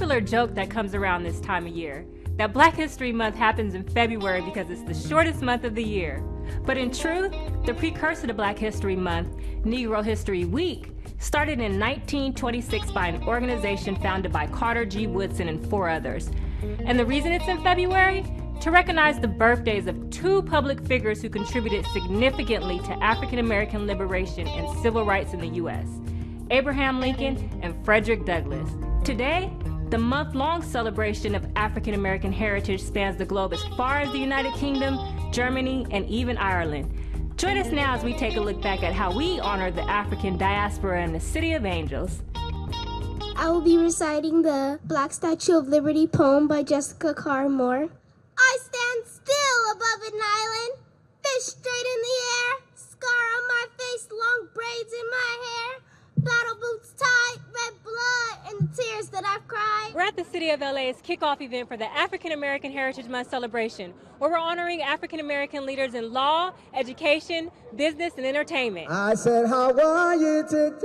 popular joke that comes around this time of year, that Black History Month happens in February because it's the shortest month of the year. But in truth, the precursor to Black History Month, Negro History Week, started in 1926 by an organization founded by Carter G. Woodson and 4 others. And the reason it's in February? To recognize the birthdays of 2 public figures who contributed significantly to African American liberation and civil rights in the U.S., Abraham Lincoln and Frederick Douglass. Today, the month-long celebration of African American heritage spans the globe as far as the United Kingdom, Germany, and even Ireland. Join us now as we take a look back at how we honor the African diaspora in the City of Angels. I will be reciting the Black Statue of Liberty poem by Jessica Carr Moore. I stand still above an island, fish straight in the air, scar on my face, long braids in my hair, battle boots tied, red blood, and the tears that I've cried. We're at the City of LA's kickoff event for the African American Heritage Month celebration, where we're honoring African American leaders in law, education, business, and entertainment. I said, how are you today?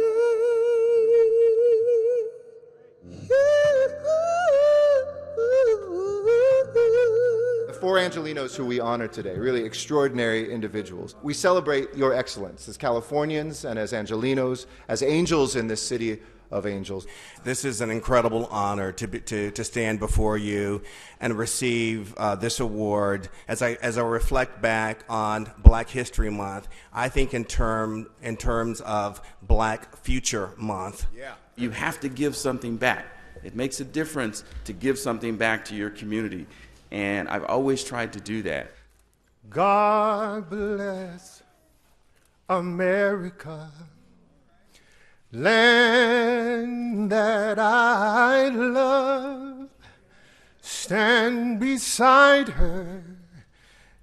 The 4 Angelinos who we honor today, really extraordinary individuals. We celebrate your excellence as Californians and as Angelinos, as angels in this city of angels. This is an incredible honor to stand before you and receive this award. As I reflect back on Black History Month, I think in terms of Black Future Month. Yeah. You have to give something back. It makes a difference to give something back to your community. And I've always tried to do that. God bless America, land that I love. Stand beside her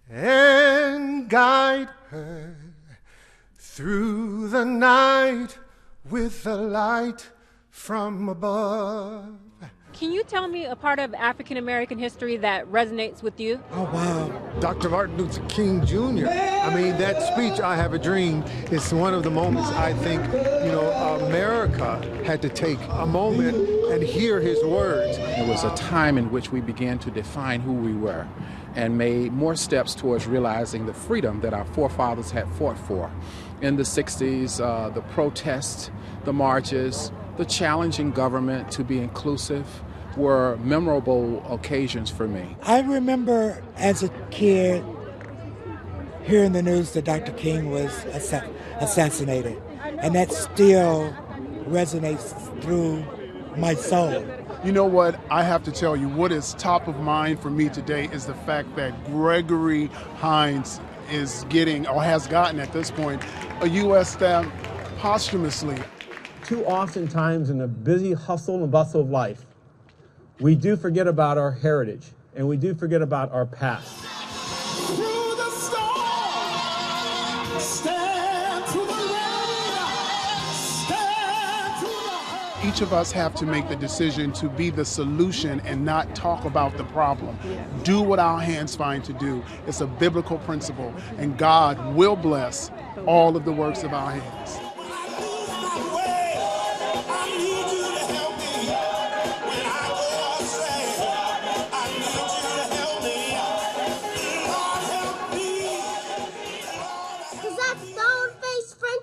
and guide her through the night with the light from above. Can you tell me a part of African American history that resonates with you? Oh, wow. Dr. Martin Luther King Jr. I mean, that speech, I Have a Dream, is one of the moments I think, America had to take a moment and hear his words. It was a time in which we began to define who we were and made more steps towards realizing the freedom that our forefathers had fought for. In the 60s, the protests, the marches, the challenging government to be inclusive were memorable occasions for me. I remember as a kid hearing the news that Dr. King was assassinated, and that still resonates through my soul. You know what, I have to tell you, what is top of mind for me today is the fact that Gregory Hines is getting, or has gotten at this point, a U.S. stamp posthumously. Too often times in the busy hustle and bustle of life, we do forget about our heritage and we do forget about our past. Through the storm, stand through the rain, stand through the hurt. Each of us have to make the decision to be the solution and not talk about the problem. Do what our hands find to do. It's a biblical principle, and God will bless all of the works of our hands.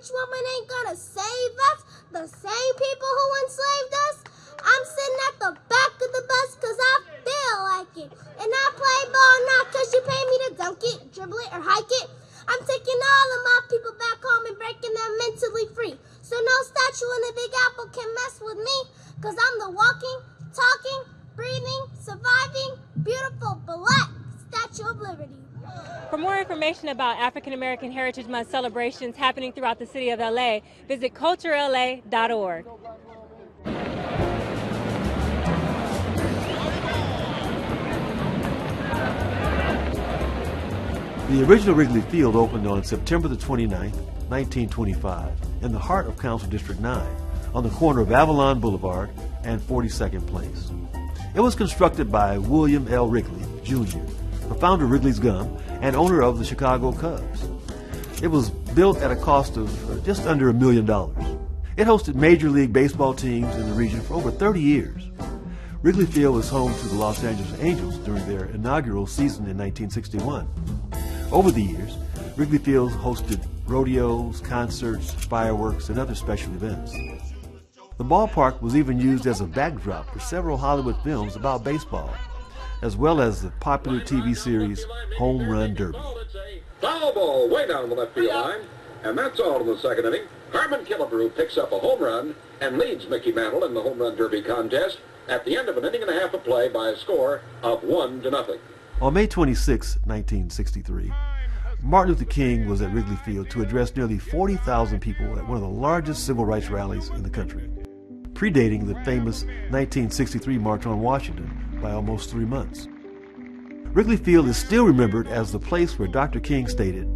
Woman ain't gonna save us, the same people who enslaved us. I'm sitting at the back of the bus cause I feel like it. And I play ball not cause you pay me to dunk it, dribble it, or hike it. I'm taking all of my people back home and breaking them mentally free. So no statue in the Big Apple can mess with me, cause I'm the walking, talking, breathing, surviving, beautiful Black Statue of Liberty. For more information about African American Heritage Month celebrations happening throughout the City of LA, visit culturela.org. The original Wrigley Field opened on September the 29th, 1925, in the heart of Council District 9, on the corner of Avalon Boulevard and 42nd Place. It was constructed by William L. Wrigley, Jr., the founder of Wrigley's Gum and owner of the Chicago Cubs. It was built at a cost of just under $1 million. It hosted Major League Baseball teams in the region for over 30 years. Wrigley Field was home to the Los Angeles Angels during their inaugural season in 1961. Over the years, Wrigley Field hosted rodeos, concerts, fireworks, and other special events. The ballpark was even used as a backdrop for several Hollywood films about baseball, as well as the popular TV series Home Run Derby. Foul ball way down the left field line, and that's all in the second inning. Harmon Killebrew picks up a home run and leads Mickey Mantle in the Home Run Derby contest at the end of an inning and a half of play by a score of 1-0. On May 26, 1963, Martin Luther King was at Wrigley Field to address nearly 40,000 people at one of the largest civil rights rallies in the country, predating the famous 1963 March on Washington by almost 3 months. Wrigley Field is still remembered as the place where Dr. King stated,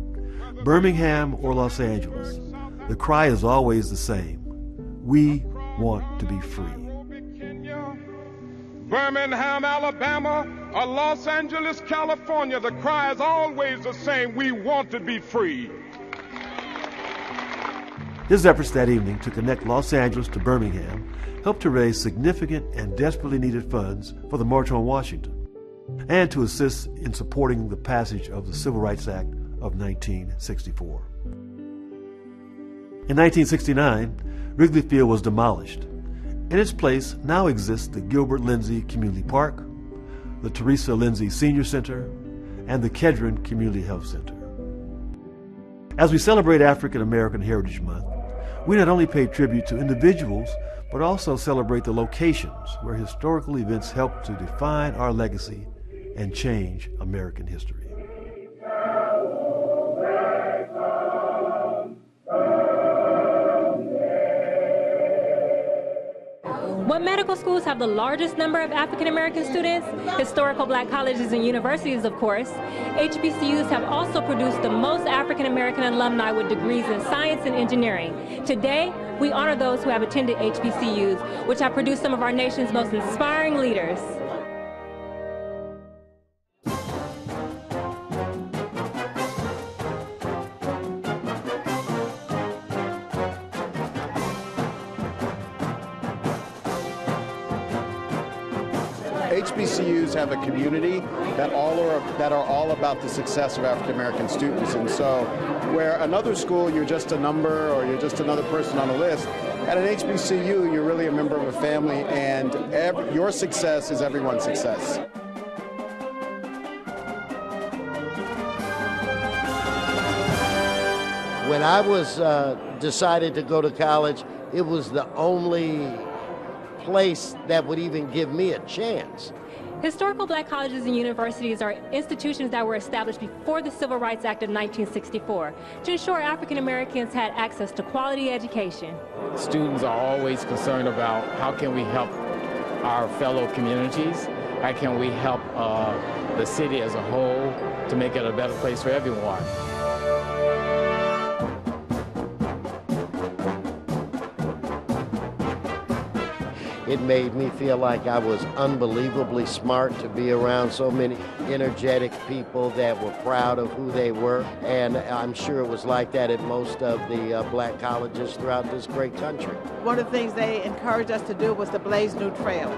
"Birmingham or Los Angeles, the cry is always the same. We want to be free." Birmingham, Alabama, or Los Angeles, California, the cry is always the same. We want to be free. His efforts that evening to connect Los Angeles to Birmingham helped to raise significant and desperately needed funds for the March on Washington and to assist in supporting the passage of the Civil Rights Act of 1964. In 1969, Wrigley Field was demolished. In its place now exists the Gilbert Lindsay Community Park, the Teresa Lindsay Senior Center, and the Kedron Community Health Center. As we celebrate African American Heritage Month, we not only pay tribute to individuals, but also celebrate the locations where historical events help to define our legacy and change American history. What medical schools have the largest number of African American students? Historical black colleges and universities, of course. HBCUs have also produced the most African American alumni with degrees in science and engineering. Today, we honor those who have attended HBCUs, which have produced some of our nation's most inspiring leaders. HBCUs have a community that are all about the success of African American students, and so where another school you're just a number or you're just another person on a list, at an HBCU you're really a member of a family, and your success is everyone's success. When I was decided to go to college, it was the only place that would even give me a chance. Historical black colleges and universities are institutions that were established before the Civil Rights Act of 1964 to ensure African Americans had access to quality education. Students are always concerned about how can we help our fellow communities, how can we help the city as a whole to make it a better place for everyone. It made me feel like I was unbelievably smart to be around so many energetic people that were proud of who they were. And I'm sure it was like that at most of the black colleges throughout this great country. One of the things they encouraged us to do was to blaze new trails.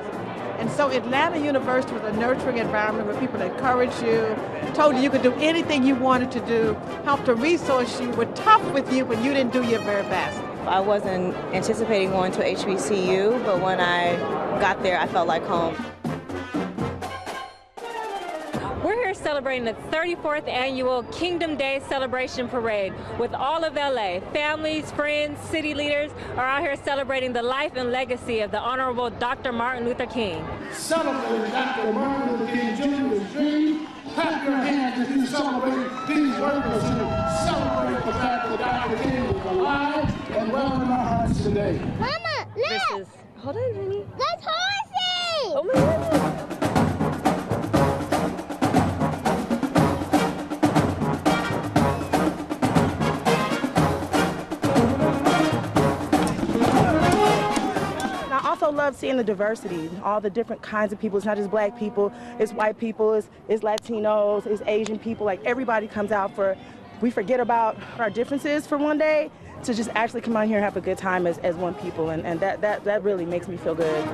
And so Atlanta University was a nurturing environment where people encouraged you, told you could do anything you wanted to do, helped to resource you, were tough with you when you didn't do your very best. I wasn't anticipating going to HBCU, but when I got there, I felt like home. We're here celebrating the 34th annual Kingdom Day Celebration Parade with all of LA. Families, friends, city leaders are out here celebrating the life and legacy of the Honorable Dr. Martin Luther King. Celebrating Dr. Martin Luther King Jr.'s dream. Clap your hands if you celebrate these workers who celebrate the fact that Dr. King is alive and well in our hearts today. Mama, look! Hold on, honey. That's horsey! Oh my goodness. I also love seeing the diversity, all the different kinds of people. It's not just black people, it's white people, it's Latinos, it's Asian people. Like everybody comes out we forget about our differences for one day to just actually come out here and have a good time as one people. And that really makes me feel good.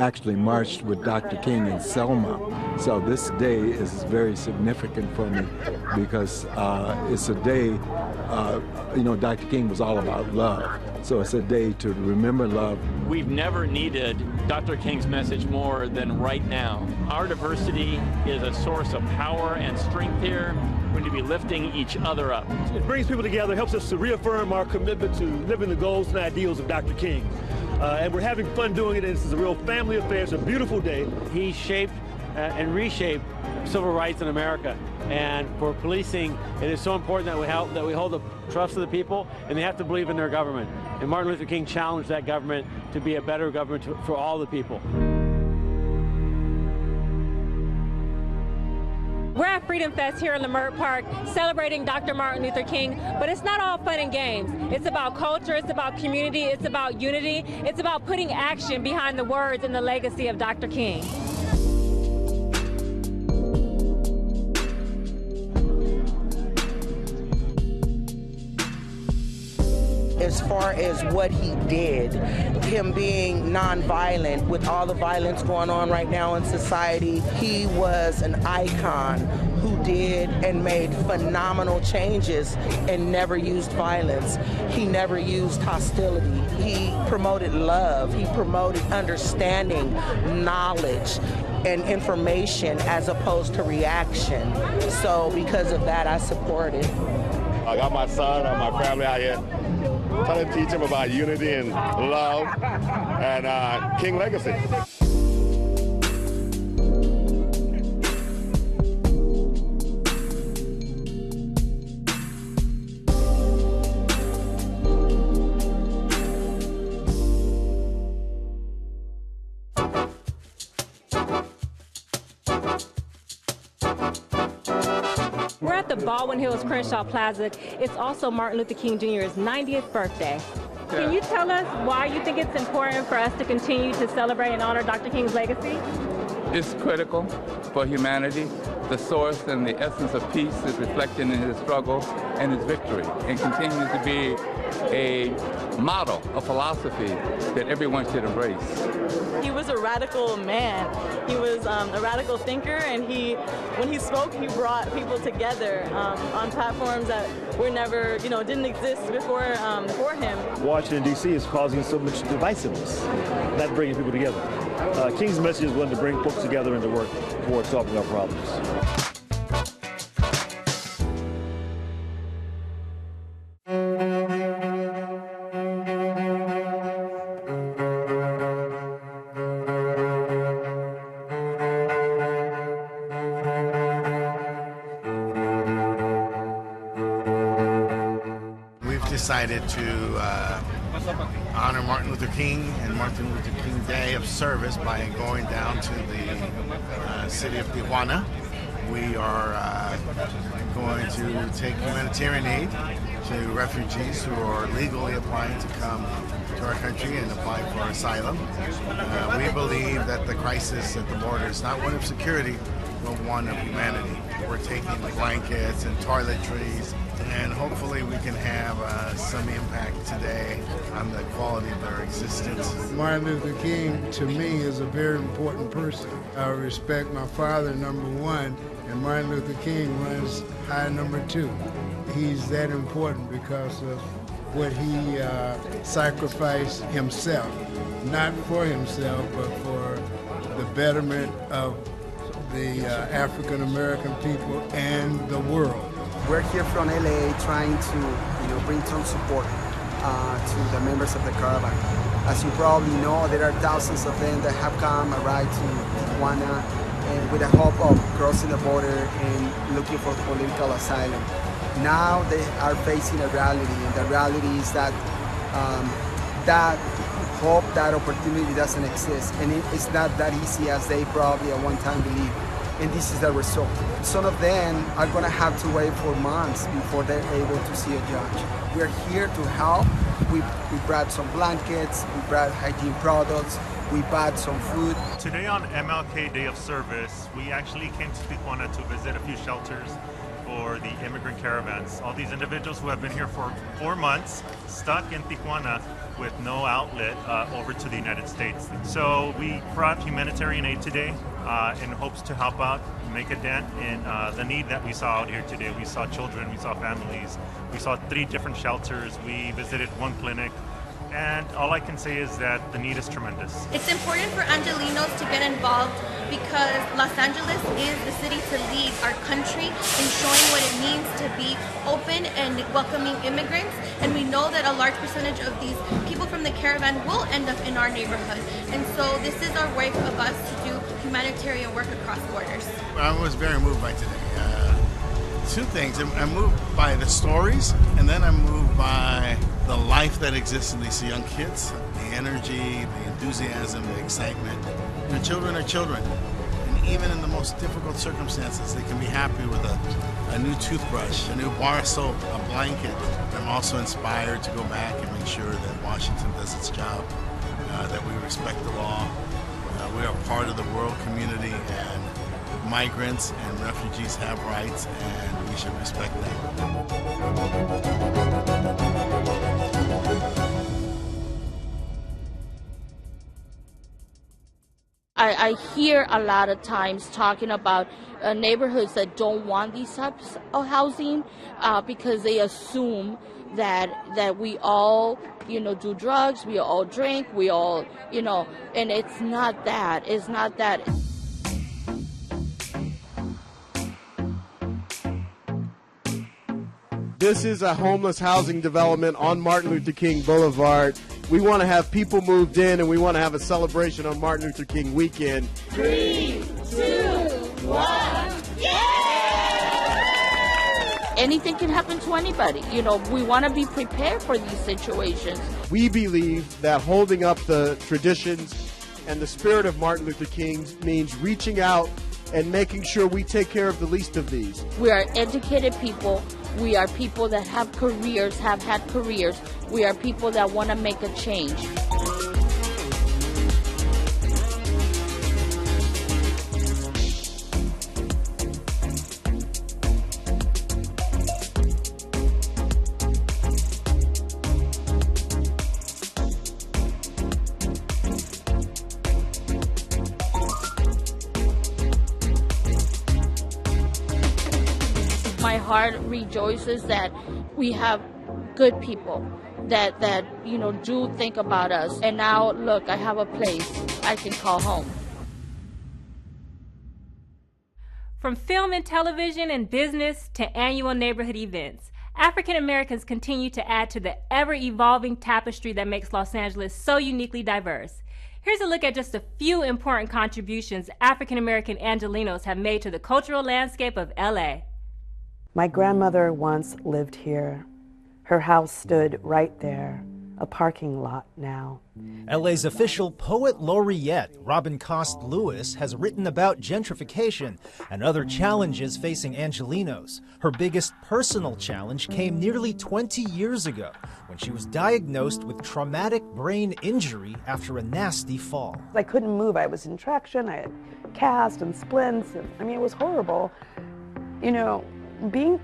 actually marched with Dr. King in Selma. So this day is very significant for me because it's a day, Dr. King was all about love. So it's a day to remember love. We've never needed Dr. King's message more than right now. Our diversity is a source of power and strength here. We're going to be lifting each other up. It brings people together, helps us to reaffirm our commitment to living the goals and ideals of Dr. King. And we're having fun doing it, and this is a real family affair. It's a beautiful day. He shaped and reshaped civil rights in America. And for policing, it is so important that we hold the trust of the people, and they have to believe in their government. And Martin Luther King challenged that government to be a better government for all the people. We're at Freedom Fest here in Leimert Park celebrating Dr. Martin Luther King, but it's not all fun and games. It's about culture, it's about community, it's about unity, it's about putting action behind the words and the legacy of Dr. King. As far as what he did, him being nonviolent with all the violence going on right now in society, he was an icon who did and made phenomenal changes and never used violence. He never used hostility. He promoted love. He promoted understanding, knowledge, and information as opposed to reaction. So because of that, I support it. I got my son and my family out here trying to teach him about unity and love and King legacy. We're at the Baldwin Hills Crenshaw Plaza. It's also Martin Luther King Jr.'s 90th birthday. Can you tell us why you think it's important for us to continue to celebrate and honor Dr. King's legacy? It's critical for humanity. The source and the essence of peace is reflected in his struggle and his victory, and continues to be a model, a philosophy that everyone should embrace. He was a radical man. He was a radical thinker, and when he spoke, he brought people together on platforms that were never, didn't exist before him. Washington, D.C. is causing so much divisiveness, not bringing people together. King's message was to bring folks together and to work towards solving our problems. Decided to honor Martin Luther King and Martin Luther King Day of Service by going down to the city of Tijuana. We are going to take humanitarian aid to refugees who are legally applying to come to our country and applying for asylum. We believe that the crisis at the border is not one of security, but one of humanity. We're taking blankets and toiletries, and hopefully we can have some impact today on the quality of their existence. Martin Luther King, to me, is a very important person. I respect my father, number one, and Martin Luther King runs high number two. He's that important because of what he sacrificed himself, not for himself, but for the betterment of the African American people and the world. We're here from LA trying to bring some support to the members of the caravan. As you probably know, there are thousands of them that have come arrived to Tijuana and with the hope of crossing the border and looking for political asylum. Now they are facing a reality, and the reality is that that hope, that opportunity doesn't exist, and it's not that easy as they probably at one time believed. And this is the result. Some of them are going to have to wait for months before they're able to see a judge. We're here to help. We brought some blankets, we brought hygiene products, we bought some food. Today on MLK Day of Service, we actually came to Tijuana to visit a few shelters for the immigrant caravans. All these individuals who have been here for 4 months, stuck in Tijuana with no outlet over to the United States. So we brought humanitarian aid today in hopes to help out, make a dent in the need that we saw out here today. We saw children, we saw families, we saw 3 different shelters, we visited 1 clinic, and all I can say is that the need is tremendous. It's important for Angelinos to get involved because Los Angeles is the city to lead our country in showing what it means to be open and welcoming immigrants. And we know that a large percentage of these people from the caravan will end up in our neighborhood. And so this is our way of us to do humanitarian work across borders. I was very moved by today. 2 things. I'm moved by the stories, and then I'm moved by the life that exists in these young kids, the energy, the enthusiasm, the excitement. The children are children, and even in the most difficult circumstances, they can be happy with a new toothbrush, a new bar soap, a blanket. I'm also inspired to go back and make sure that Washington does its job, that we respect the law. We are part of the world community, and migrants and refugees have rights, and we should respect them. I hear a lot of times talking about neighborhoods that don't want these types of housing because they assume that we all, do drugs, we all drink, we all, and it's not that. It's not that. This is a homeless housing development on Martin Luther King Boulevard. We want to have people moved in, and we want to have a celebration on Martin Luther King weekend. 3, 2, 1, yeah! Anything can happen to anybody. We want to be prepared for these situations. We believe that holding up the traditions and the spirit of Martin Luther King means reaching out and making sure we take care of the least of these. We are educated people. We are people that have careers, have had careers. We are people that want to make a change. My heart rejoices that we have good people that do think about us. And now, look, I have a place I can call home. From film and television and business to annual neighborhood events, African Americans continue to add to the ever-evolving tapestry that makes Los Angeles so uniquely diverse. Here's a look at just a few important contributions African American Angelinos have made to the cultural landscape of LA. My grandmother once lived here. Her house stood right there, a parking lot now. LA's official poet laureate, Robin Cost Lewis, has written about gentrification and other challenges facing Angelinos. Her biggest personal challenge came nearly 20 years ago when she was diagnosed with traumatic brain injury after a nasty fall. I couldn't move. I was in traction. I had cast and splints. And, it was horrible.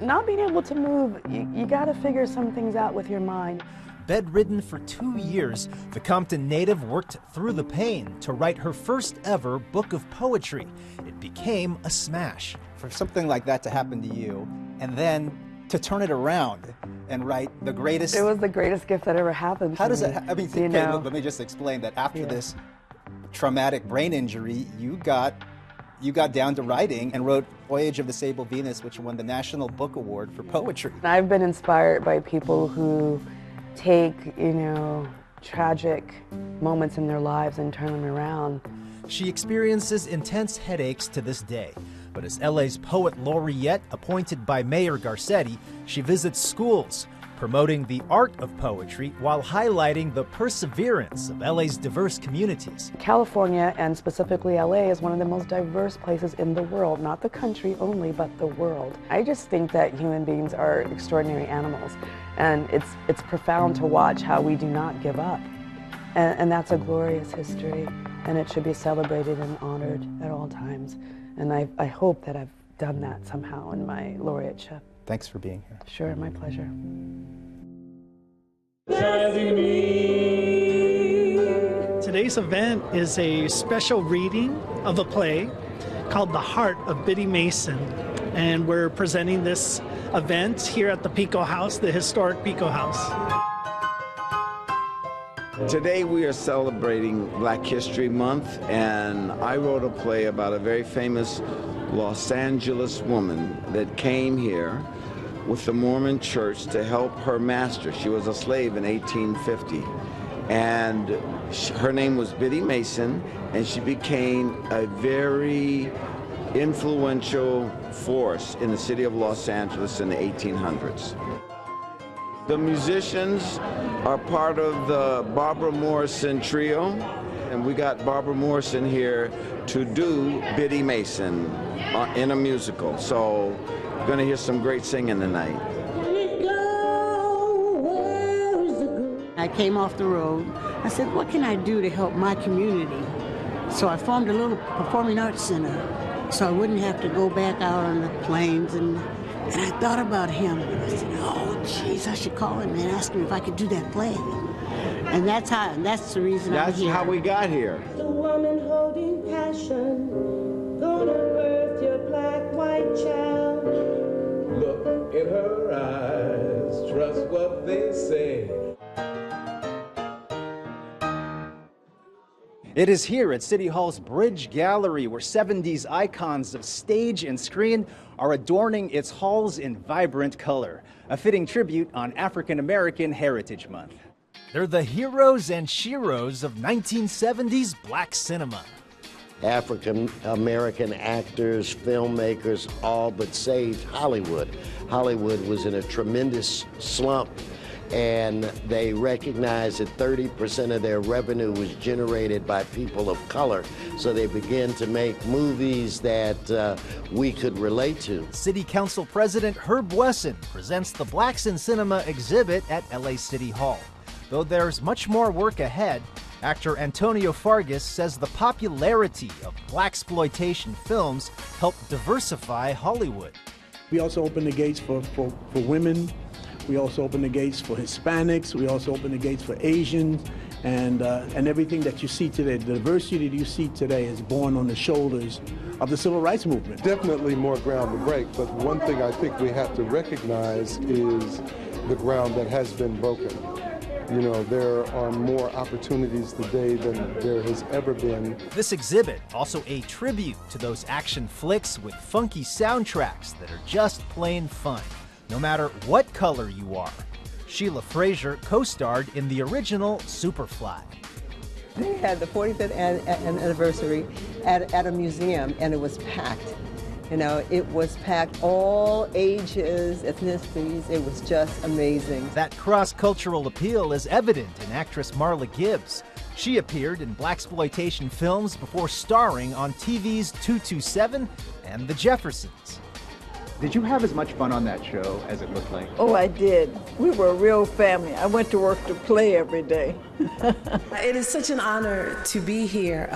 Not being able to move, you got to figure some things out with your mind. Bedridden for 2 years, the Compton native worked through the pain to write her first ever book of poetry. It became a smash. For something like that to happen to you, and then to turn it around and write the greatest... It was the greatest gift that ever happened to How does me. that... let me just explain that after this traumatic brain injury, you got down to writing and wrote Voyage of the Sable Venus, which won the National Book Award for Poetry. I've been inspired by people who take, tragic moments in their lives and turn them around. She experiences intense headaches to this day, but as LA's poet laureate appointed by Mayor Garcetti, she visits schools, promoting the art of poetry while highlighting the perseverance of LA's diverse communities. California, and specifically LA, is one of the most diverse places in the world, not the country only, but the world. I just think that human beings are extraordinary animals, and it's profound to watch how we do not give up. And that's a glorious history, and it should be celebrated and honored at all times. And I hope that I've done that somehow in my laureateship. Thanks for being here. Sure, my pleasure. Today's event is a special reading of a play called The Heart of Biddy Mason, and we're presenting this event here at the Pico House, the historic Pico House. Today we are celebrating Black History Month, and I wrote a play about a very famous Los Angeles woman that came here with the Mormon Church to help her master. She was a slave in 1850, and her name was Biddy Mason, and she became a very influential force in the city of Los Angeles in the 1800s. The musicians are part of the Barbara Morrison Trio, and we got Barbara Morrison here to do Biddy Mason in a musical. So we're gonna hear some great singing tonight. I came off the road. I said, what can I do to help my community? So I formed a little performing arts center so I wouldn't have to go back out on the plains. And I thought about him, and I said, oh, geez, I should call him and ask him if I could do that play. And that's the reason I'm here. That's how we got here. The woman holding passion, gonna birth your black, white child. Look in her eyes, trust what they say. It is here at City Hall's Bridge Gallery where 70s icons of stage and screen are adorning its halls in vibrant color, a fitting tribute on African American Heritage Month. They're the heroes and sheroes of 1970s black cinema. African American actors, filmmakers, all but saved Hollywood. Hollywood was in a tremendous slump, and they recognized that 30% of their revenue was generated by people of color. So they began to make movies that we could relate to. City Council President Herb Wesson presents the Blacks in Cinema exhibit at LA City Hall. Though there's much more work ahead, actor Antonio Fargas says the popularity of blaxploitation films helped diversify Hollywood. We also open the gates for women. We also open the gates for Hispanics. We also open the gates for Asians, and everything that you see today, the diversity that you see today is born on the shoulders of the civil rights movement. Definitely more ground to break, but one thing I think we have to recognize is the ground that has been broken. You know, there are more opportunities today than there has ever been. This exhibit, also a tribute to those action flicks with funky soundtracks that are just plain fun, no matter what color you are. Sheila Fraser co-starred in the original Superfly. They had the 45th anniversary at a museum, and it was packed. You know, it was packed, all ages, ethnicities. It was just amazing. That cross-cultural appeal is evident in actress Marla Gibbs. She appeared in blaxploitation films before starring on TV's 227 and The Jeffersons. Did you have as much fun on that show as it looked like? Oh, I did. We were a real family. I went to work to play every day. It is such an honor to be here.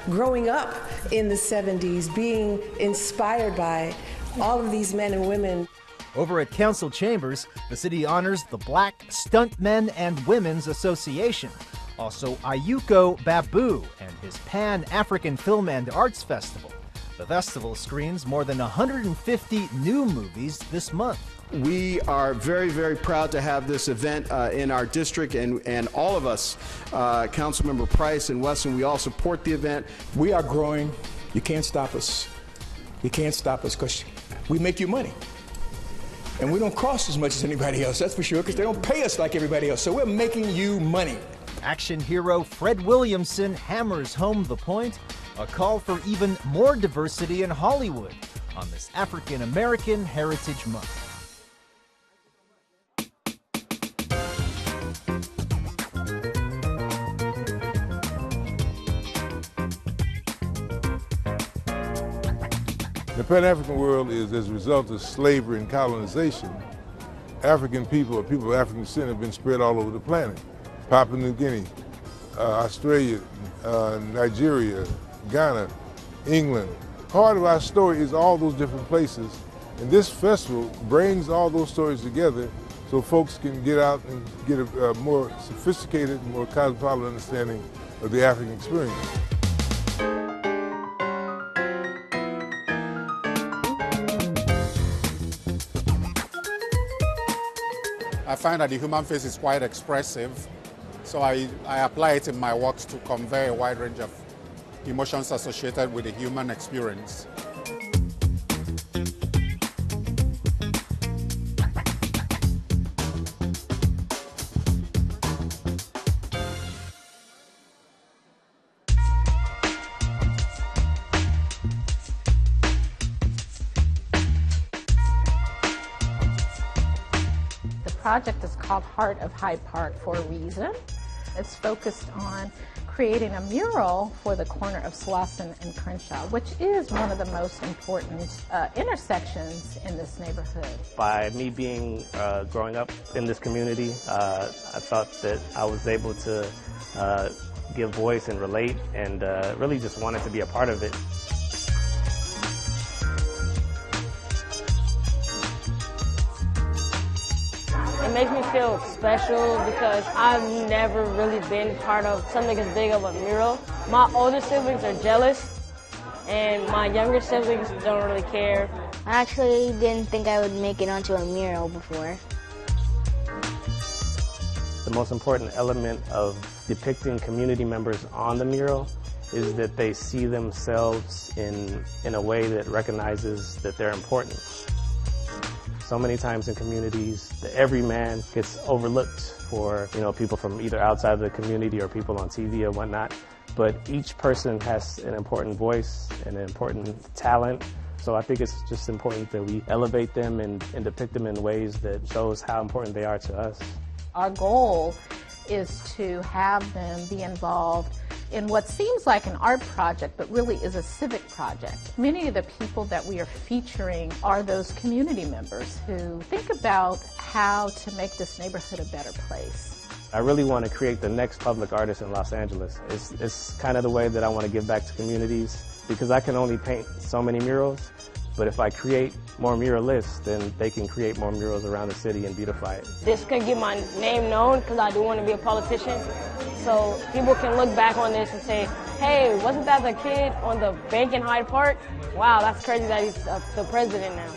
Growing up in the 70s, being inspired by all of these men and women. Over at Council Chambers, the city honors the Black Stuntmen and Women's Association, also Ayuko Babu and his Pan-African Film and Arts Festival. The festival screens more than 150 new movies this month. We are very, very proud to have this event in our district, and all of us, Councilmember Price and Wesson, we all support the event. We are growing. You can't stop us. You can't stop us because we make you money. And we don't cost as much as anybody else, that's for sure, because they don't pay us like everybody else. So we're making you money. Action hero Fred Williamson hammers home the point, a call for even more diversity in Hollywood on this African American Heritage Month. The Pan-African world is as a result of slavery and colonization. African people, or people of African descent, have been spread all over the planet. Papua New Guinea, Australia, Nigeria, Ghana, England, part of our story is all those different places. And this festival brings all those stories together so folks can get out and get a more sophisticated, more cosmopolitan understanding of the African experience. I find that the human face is quite expressive, so I apply it in my works to convey a wide range of emotions associated with the human experience. The project is called Heart of Hyde Park for a reason. It's focused on creating a mural for the corner of Slauson and Crenshaw, which is one of the most important intersections in this neighborhood. By me being growing up in this community, I thought that I was able to give voice and relate, and really just wanted to be a part of it. It makes me feel special because I've never really been part of something as big of a mural. My older siblings are jealous, and my younger siblings don't really care. I actually didn't think I would make it onto a mural before. The most important element of depicting community members on the mural is that they see themselves in a way that recognizes that they're important. So many times in communities, the everyman gets overlooked for, people from either outside of the community or people on TV or whatnot. But each person has an important voice and an important talent. So I think it's just important that we elevate them and depict them in ways that shows how important they are to us. Our goal is to have them be involved in what seems like an art project, but really is a civic project. Many of the people that we are featuring are those community members who think about how to make this neighborhood a better place. I really want to create the next public artist in Los Angeles. It's kind of the way that I want to give back to communities, because I can only paint so many murals, but if I create more muralists, then they can create more murals around the city and beautify it. This could get my name known because I do want to be a politician. So people can look back on this and say, hey, wasn't that the kid on the bank in Hyde Park? Wow, that's crazy that he's the president now.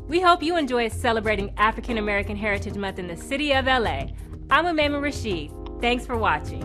We hope you enjoy celebrating African American Heritage Month in the city of LA. I'm Umaymah Rashid. Thanks for watching.